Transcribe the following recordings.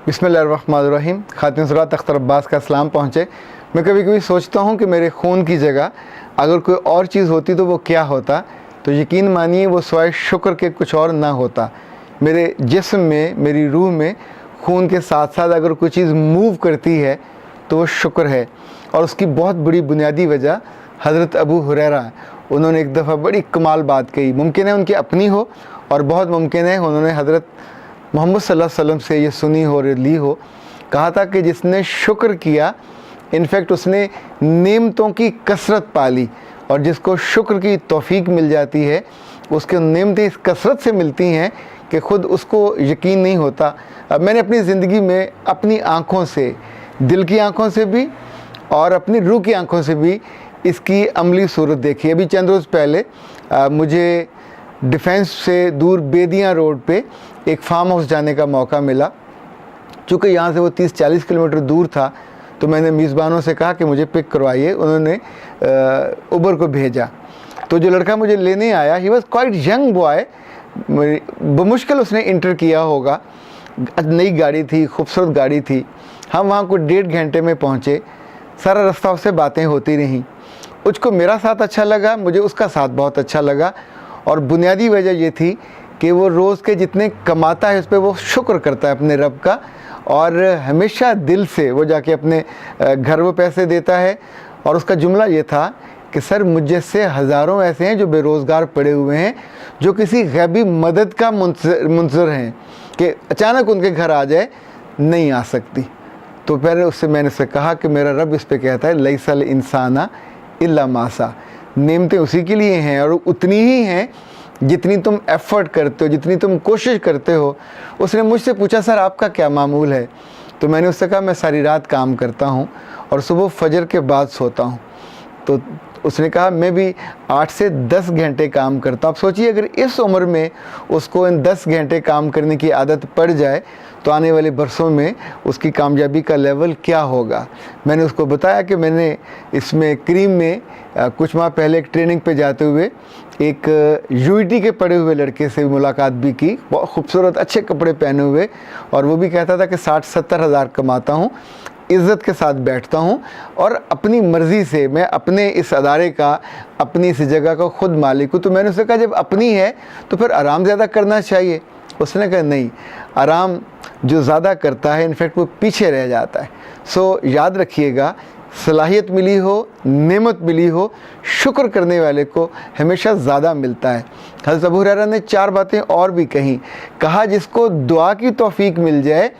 बिस्मिल्लाहिर्रहमानिर्रहीम। खातिन सुरात अख्तर अब्बास का सलाम पहुँचे। मैं कभी कभी सोचता हूँ कि मेरे खून की जगह अगर कोई और चीज़ होती तो वो क्या होता। तो यकीन मानिए वो सिवाय शुक्र के कुछ और ना होता। मेरे जिस्म में, मेरी रूह में खून के साथ साथ अगर कोई चीज़ मूव करती है तो वो शुक्र है। और उसकी बहुत बड़ी बुनियादी वजह हज़रत अबू हुरैरा, उन्होंने एक दफ़ा बड़ी कमाल बात कही। मुमकिन है उनकी अपनी हो और बहुत मुमकिन है उन्होंने हज़रत मोहम्मद सल्लल्लाहु अलैहि वसल्लम से ये सुनी हो और ली हो। कहा था कि जिसने शुक्र किया, इनफैक्ट उसने नेमतों की कसरत पाली, और जिसको शुक्र की तौफीक मिल जाती है उसके नेमतें इस कसरत से मिलती हैं कि ख़ुद उसको यकीन नहीं होता। अब मैंने अपनी ज़िंदगी में अपनी आँखों से, दिल की आँखों से भी और अपनी रूह की आँखों से भी इसकी अमली सूरत देखी। अभी चंद रोज़ पहले मुझे डिफेंस से दूर बेदियाँ रोड पे एक फार्म हाउस जाने का मौका मिला। चूँकि यहाँ से वो 30-40 किलोमीटर दूर था, तो मैंने मेज़बानों से कहा कि मुझे पिक करवाइए। उन्होंने उबर को भेजा। तो जो लड़का मुझे लेने आया, he was quite young boy, बमुश्किल उसने इंटर किया होगा। नई गाड़ी थी, खूबसूरत गाड़ी थी। हम वहाँ को 1.5 घंटे में पहुँचे। सारा रास्ता उससे बातें होती रहीं। उसको मेरा साथ अच्छा लगा, मुझे उसका साथ बहुत अच्छा लगा। और बुनियादी वजह ये थी कि वो रोज़ के जितने कमाता है उस पर वो शुक्र करता है अपने रब का, और हमेशा दिल से वो जाके अपने घर वो पैसे देता है। और उसका जुमला ये था कि सर, मुझ जैसे हज़ारों ऐसे हैं जो बेरोज़गार पड़े हुए हैं, जो किसी गैबी मदद का मुंतज़र हैं कि अचानक उनके घर आ जाए, नहीं आ सकती। तो फिर मैंने उससे कहा कि मेरा रब इस पे कहता है, लैसल इंसाना इल्ला मासा। नेमतें उसी के लिए हैं और उतनी ही हैं जितनी तुम एफ़र्ट करते हो, जितनी तुम कोशिश करते हो। उसने मुझसे पूछा, सर आपका क्या मामूल है? तो मैंने उससे कहा, मैं सारी रात काम करता हूँ और सुबह फजर के बाद सोता हूँ। तो उसने कहा, मैं भी 8 से 10 घंटे काम करता हूँ। अब सोचिए, अगर इस उम्र में उसको इन 10 घंटे काम करने की आदत पड़ जाए तो आने वाले बरसों में उसकी कामयाबी का लेवल क्या होगा। मैंने उसको बताया कि मैंने इसमें क्रीम में कुछ माह पहले एक ट्रेनिंग पे जाते हुए एक यूईटी के पढ़े हुए लड़के से मुलाकात भी की, बहुत खूबसूरत अच्छे कपड़े पहने हुए, और वो भी कहता था कि 60-70 हज़ार कमाता हूँ, इज़्ज़त के साथ बैठता हूँ और अपनी मर्ज़ी से मैं अपने इस अदारे का, अपनी इस जगह का ख़ुद मालिक हूँ। तो मैंने उससे कहा, जब अपनी है तो फिर आराम ज़्यादा करना चाहिए। उसने कहा, नहीं, आराम जो ज़्यादा करता है इनफैक्ट वो पीछे रह जाता है। सो याद रखिएगा, सलाहियत मिली हो, नेमत मिली हो, शुक्र करने वाले को हमेशा ज़्यादा मिलता है। हज़रत अबू हुरैरा ने 4 बातें और भी कहा, जिसको दुआ की तौफीक मिल जाए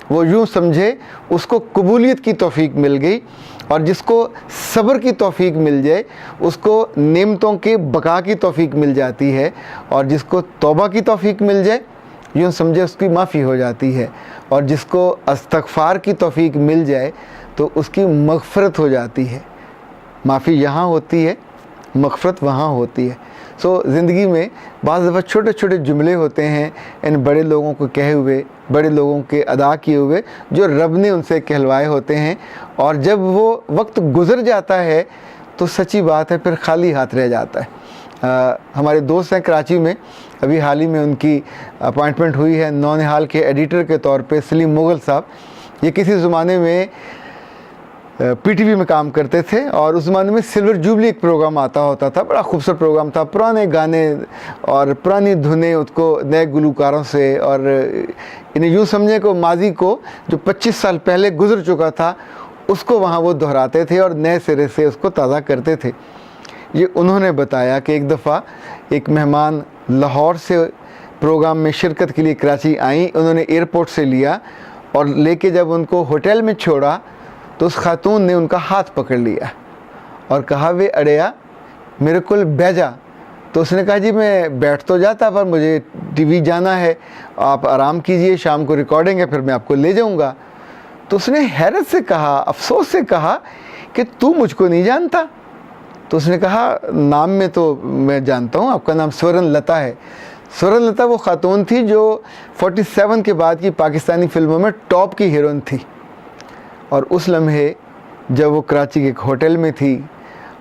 वो यूँ समझे उसको कबूलियत की तौफीक मिल गई, और जिसको सब्र की तौफीक मिल जाए उसको नेमतों के बका की तौफीक मिल जाती है, और जिसको तौबा की तौफीक मिल जाए यूँ समझे उसकी माफ़ी हो जाती है, और जिसको इस्तग़फ़ार की तौफीक मिल जाए तो उसकी मग़फ़रत हो जाती है। माफ़ी यहाँ होती है, मग़फ़रत वहाँ होती है। सो ज़िंदगी में बाज़ दफ़ा छोटे छोटे जुमले होते हैं इन बड़े लोगों को कहे हुए, बड़े लोगों के अदा किए हुए, जो रब ने उनसे कहलवाए होते हैं, और जब वो वक्त गुज़र जाता है तो सच्ची बात है फिर खाली हाथ रह जाता है। हमारे दोस्त हैं कराची में, अभी हाल ही में उनकी अपॉइंटमेंट हुई है नौनिहाल के एडिटर के तौर पे, सलीम मुग़ल साहब। ये किसी ज़माने में पीटीवी में काम करते थे, और उस ज़माने में सिल्वर जुबली एक प्रोग्राम आता होता था, बड़ा खूबसूरत प्रोग्राम था। पुराने गाने और पुरानी धुनें उसको नए गुलकारों से, और इन्हें यूँ समझे को माजी को जो 25 साल पहले गुज़र चुका था उसको वहाँ वो दोहराते थे और नए सिरे से उसको ताज़ा करते थे। ये उन्होंने बताया कि एक दफ़ा एक मेहमान लाहौर से प्रोग्राम में शिरकत के लिए कराची आई। उन्होंने एयरपोर्ट से लिया और लेके जब उनको होटल में छोड़ा तो उस खातून ने उनका हाथ पकड़ लिया और कहा, वे अड़िया मेरे को भेजा। तो उसने कहा, जी मैं बैठ तो जाता पर मुझे टीवी जाना है, आप आराम कीजिए, शाम को रिकॉर्डिंग है, फिर मैं आपको ले जाऊंगा। तो उसने हैरत से कहा, अफसोस से कहा कि तू मुझको नहीं जानता? तो उसने कहा, नाम में तो मैं जानता हूँ, आपका नाम स्वर्ण लता है। स्वर्ण लता वो खातून थी जो 47 के बाद की पाकिस्तानी फ़िल्मों में टॉप की हीरोइन थी, और उस लम्हे जब वो कराची के एक होटल में थी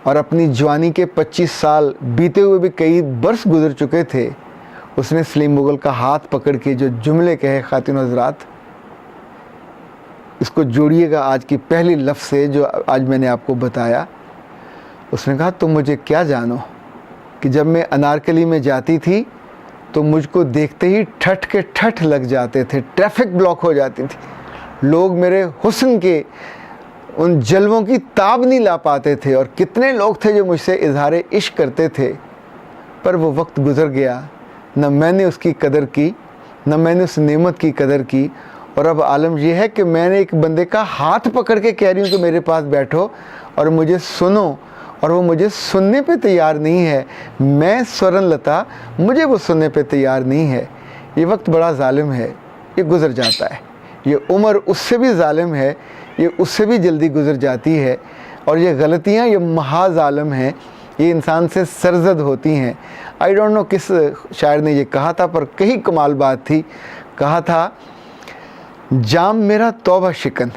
और अपनी जवानी के 25 साल बीते हुए भी कई बरस गुजर चुके थे, उसने सलीम मुग़ल का हाथ पकड़ के जो जुमले कहे, खातिन हज़रात, इसको जोड़िएगा आज की पहली लफ्ज़ से जो आज मैंने आपको बताया। उसने कहा तुम मुझे क्या जानो कि जब मैं अनारकली में जाती थी तो मुझको देखते ही ठठ के ठठ लग जाते थे, ट्रैफिक ब्लॉक हो जाती थी, लोग मेरे हुस्न के उन जलवों की ताब नहीं ला पाते थे, और कितने लोग थे जो मुझसे इजहार इश्क करते थे। पर वो वक्त गुज़र गया, न मैंने उसकी कदर की, न मैंने उस नेमत की कदर की। और अब आलम यह है कि मैंने एक बंदे का हाथ पकड़ के कह रही हूँ कि मेरे पास बैठो और मुझे सुनो, और वो मुझे सुनने पे तैयार नहीं है। मैं स्वर्ण लता, मुझे वो सुनने पे तैयार नहीं है। ये वक्त बड़ा ज़ालिम है, ये गुज़र जाता है। ये उम्र उससे भी ज़ालिम है, ये उससे भी जल्दी गुज़र जाती है। और ये गलतियाँ ये महाज़ आलम हैं, ये इंसान से सरजद होती हैं। आई डोंट नो किस शायर ने ये कहा था, पर कही कमाल बात थी। कहा था, जाम मेरा तौबा शिकन,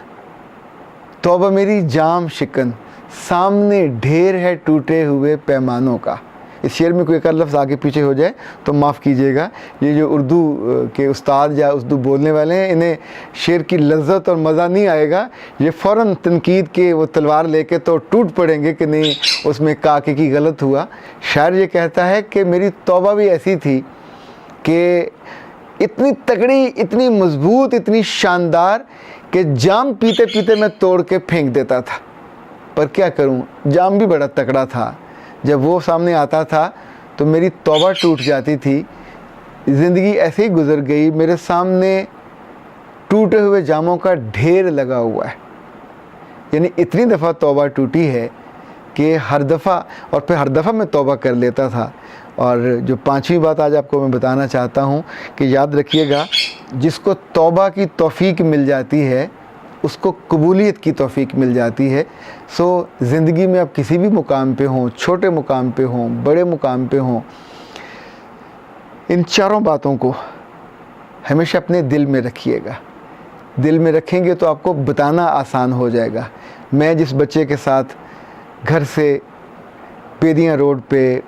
तौबा मेरी जाम शिकन, सामने ढेर है टूटे हुए पैमानों का। इस शेर में कोई एक लफ्ज़ आगे पीछे हो जाए तो माफ़ कीजिएगा। ये जो उर्दू के उस्ताद या उर्दू बोलने वाले हैं, इन्हें शेर की लज्जत और मज़ा नहीं आएगा। ये फ़ौरन तनकीद के वो तलवार लेके तो टूट पड़ेंगे कि नहीं उसमें काके की गलत हुआ। शायर ये कहता है कि मेरी तौबा भी ऐसी थी कि इतनी तगड़ी, इतनी मजबूत, इतनी शानदार कि जाम पीते पीते मैं तोड़ के फेंक देता था। पर क्या करूं, जाम भी बड़ा तगड़ा था। जब वो सामने आता था तो मेरी तौबा टूट जाती थी। ज़िंदगी ऐसे ही गुज़र गई, मेरे सामने टूटे हुए जामों का ढेर लगा हुआ है। यानी इतनी दफ़ा तौबा टूटी है कि हर दफ़ा, और फिर हर दफ़ा मैं तौबा कर लेता था। और जो पांचवी बात आज आपको मैं बताना चाहता हूँ कि याद रखिएगा, जिसको तौबा की तौफीक मिल जाती है उसको कबूलियत की तौफीक मिल जाती है। सो ज़िंदगी में आप किसी भी मुकाम पे हों, छोटे मुकाम पे हों, बड़े मुकाम पे हों, इन चारों बातों को हमेशा अपने दिल में रखिएगा। दिल में रखेंगे तो आपको बताना आसान हो जाएगा। मैं जिस बच्चे के साथ घर से पेदियाँ रोड पे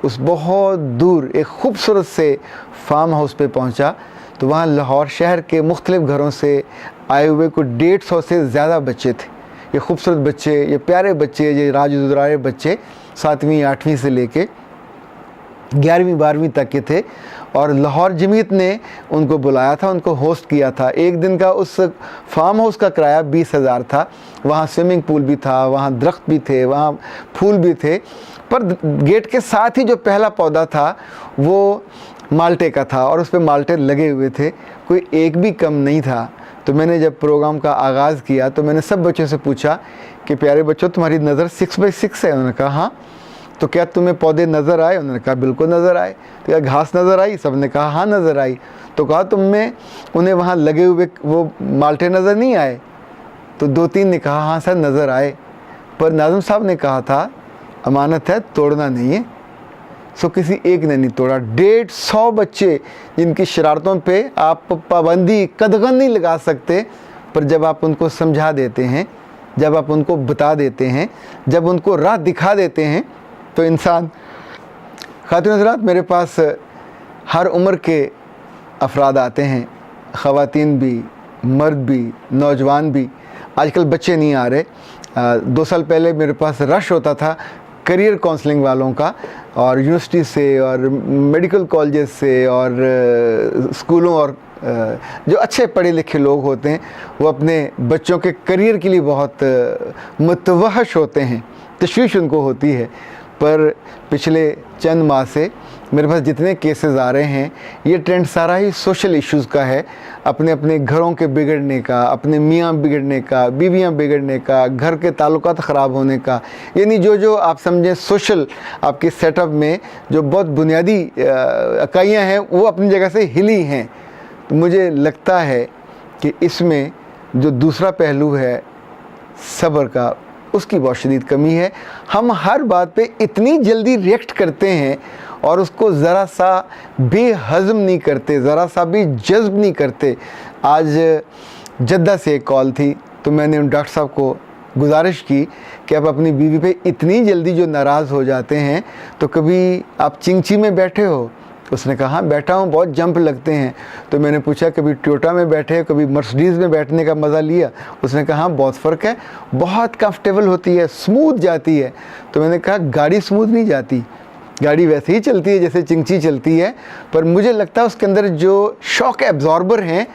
उस बहुत दूर एक ख़ूबसूरत से फार्म हाउस पे पहुंचा, तो वहाँ लाहौर शहर के मुख्तलिफ़ घरों से आए हुए कुछ 150 से ज़्यादा बच्चे थे। ये खूबसूरत बच्चे, ये प्यारे बच्चे, ये राजुदारे बच्चे 7वीं 8वीं से लेके 11वीं 12वीं तक के थे। और लाहौर जमीयत ने उनको बुलाया था, उनको होस्ट किया था। एक दिन का उस फार्म हाउस का किराया 20,000 था। वहाँ स्विमिंग पूल भी था, वहाँ दरख्त भी थे, वहाँ फूल भी थे। पर गेट के साथ ही जो पहला पौधा था वो माल्टे का था, और उस पर माल्टे लगे हुए थे, कोई एक भी कम नहीं था। तो मैंने जब प्रोग्राम का आगाज़ किया तो मैंने सब बच्चों से पूछा कि प्यारे बच्चों, तुम्हारी नज़र 6x6 है? उन्होंने कहा हाँ। तो क्या तुम्हें पौधे नज़र आए? उन्होंने कहा बिल्कुल नज़र आए। तो क्या घास नज़र आई? सब ने कहा हाँ नज़र आई। तो कहा तुम्हें उन्हें वहाँ लगे हुए वो माल्टे नज़र नहीं आए? तो 2-3 ने कहा हाँ सर नज़र आए। पर नाज़िम साहब ने कहा था अमानत है, तोड़ना नहीं है। सो किसी एक ने नहीं तोड़ा। 150 बच्चे जिनकी शरारतों पे आप पाबंदी कदगन नहीं लगा सकते, पर जब आप उनको समझा देते हैं, जब आप उनको बता देते हैं, जब उनको राह दिखा देते हैं, तो इंसान। खातिन हज़रात, मेरे पास हर उम्र के अफराद आते हैं, ख़वातीन भी, मर्द भी, नौजवान भी। आजकल बच्चे नहीं आ रहे। 2 साल पहले मेरे पास रश होता था करियर काउंसलिंग वालों का, और यूनिवर्सिटी से और मेडिकल कॉलेजेस से और स्कूलों, और जो अच्छे पढ़े लिखे लोग होते हैं वो अपने बच्चों के करियर के लिए बहुत मुतवहश होते हैं, तशवीश उनको होती है। पर पिछले चंद माह से मेरे पास जितने केसेस आ रहे हैं, ये ट्रेंड सारा ही सोशल इश्यूज़ का है। अपने अपने घरों के बिगड़ने का, अपने मियाँ बिगड़ने का, बीवियाँ बिगड़ने का, घर के ताल्लुकात ख़राब होने का, यानी जो आप समझें सोशल आपके सेटअप में जो बहुत बुनियादी इकाइयाँ हैं वो अपनी जगह से हिली हैं। तो मुझे लगता है कि इसमें जो दूसरा पहलू है सब्र का, उसकी बहुत शदीद कमी है। हम हर बात पे इतनी जल्दी रिएक्ट करते हैं और उसको ज़रा सा बेहज़म नहीं करते, ज़रा सा भी जज्ब नहीं करते। आज जद्दा से एक कॉल थी, तो मैंने उन डॉक्टर साहब को गुजारिश की कि आप अपनी बीवी पे इतनी जल्दी जो नाराज़ हो जाते हैं, तो कभी आप चिंची में बैठे हो, तो उसने कहा हाँ बैठा हूँ, बहुत जंप लगते हैं। तो मैंने पूछा कभी टोयोटा में बैठे, कभी मर्सिडीज़ में बैठने का मज़ा लिया? उसने कहा हाँ बहुत फ़र्क है, बहुत कंफर्टेबल होती है, स्मूथ जाती है। तो मैंने कहा गाड़ी स्मूथ नहीं जाती, गाड़ी वैसे ही चलती है जैसे चिंची चलती है, पर मुझे लगता है उसके अंदर जो शॉक एब्जॉर्बर हैं,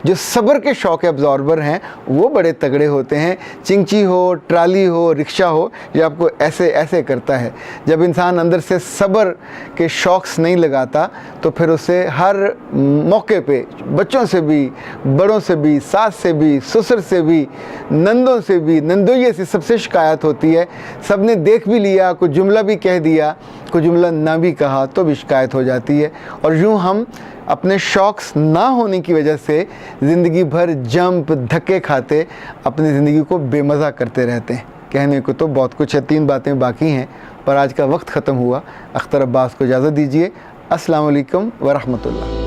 जो सब्र के शॉक एब्जॉर्बर हैं, वो बड़े तगड़े होते हैं। चिंची हो, ट्राली हो, रिक्शा हो, जो आपको ऐसे ऐसे करता है। जब इंसान अंदर से सब्र के शॉक्स नहीं लगाता तो फिर उसे हर मौके पे बच्चों से भी, बड़ों से भी, सास से भी, ससुर से भी, नंदों से भी, नंदोइये से सबसे शिकायत होती है। सब ने देख भी लिया, कुछ जुमला भी कह दिया, कुछ जुमला ना भी कहा तो भी शिकायत हो जाती है। और यूँ हम अपने शौक़ ना होने की वजह से ज़िंदगी भर जंप धक्के खाते अपनी ज़िंदगी को बेमज़ा करते रहते हैं। कहने को तो बहुत कुछ है, 3 बातें बाकी हैं, पर आज का वक्त ख़त्म हुआ। अख्तर अब्बास को इजाज़त दीजिए। अस्सलाम वालेकुम व रहमतुल्लाह।